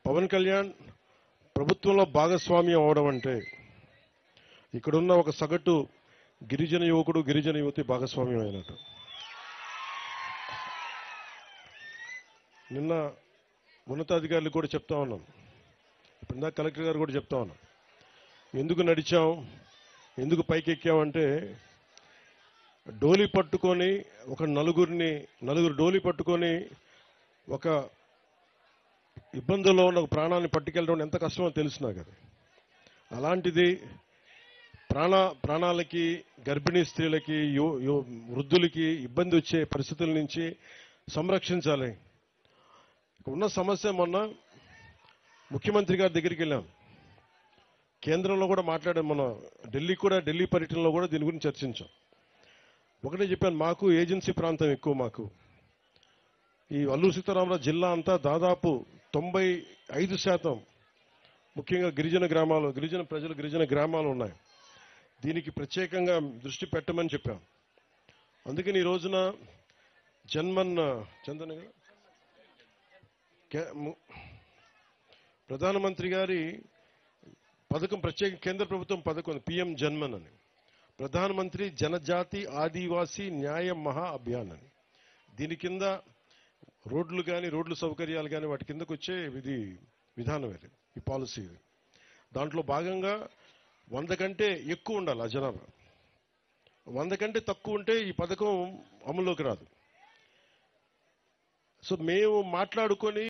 పవన్ కళ్యాణ్ ప్రభుత్వంలో భాగస్వామ్యం అవడం అంటే ఇక్కడున్న ఒక సగటు గిరిజన యువకుడు గిరిజన యువతి భాగస్వామ్యం అయినట్టు. నిన్న ఉన్నతాధికారులు కూడా చెప్తా ఉన్నాం, ఇప్పుడు కలెక్టర్ గారు కూడా చెప్తా ఉన్నాం, ఎందుకు నడిచాం, ఎందుకు పైకెక్కామంటే డోలీ పట్టుకొని ఒక నలుగురు డోలీ పట్టుకొని ఒక ఇబ్బందుల్లో ఉన్న ప్రాణాన్ని పట్టుకెళ్ళడం ఎంత కష్టమో తెలుసు నాకు. అది అలాంటిది ప్రాణాలకి, గర్భిణీ స్త్రీలకి, వృద్ధులకి ఇబ్బంది వచ్చే పరిస్థితుల నుంచి సంరక్షించాలి. ఉన్న సమస్య, మొన్న ముఖ్యమంత్రి గారి దగ్గరికి వెళ్ళాం, కేంద్రంలో కూడా మాట్లాడాం, మన ఢిల్లీ పర్యటనలో కూడా దీని గురించి చర్చించాం. ఒకటే చెప్పాను, మాకు ఏజెన్సీ ప్రాంతం ఎక్కువ, మాకు ఈ అల్లూరు సీతారామరాజు జిల్లా అంతా దాదాపు 95% ముఖ్యంగా గిరిజన గ్రామాలు ఉన్నాయి. దీనికి ప్రత్యేకంగా దృష్టి పెట్టమని చెప్పాం. అందుకని ఈ రోజున ప్రధానమంత్రి గారి పథకం, ప్రత్యేక కేంద్ర ప్రభుత్వం పథకం పిఎం జన్మన్ అని, ప్రధానమంత్రి జనజాతి ఆదివాసీ న్యాయ మహా అభియాన్ అని. దీని కింద రోడ్లు కానీ, రోడ్లు సౌకర్యాలు కానీ వాటి కిందకు వచ్చే విధానం ఇది, ఈ పాలసీ ఇది. దాంట్లో భాగంగా 100 కంటే ఎక్కువ ఉండాలి ఆ జనాభా. 100 కంటే తక్కువ ఉంటే ఈ పథకం అమల్లోకి రాదు. సో మేము మాట్లాడుకొని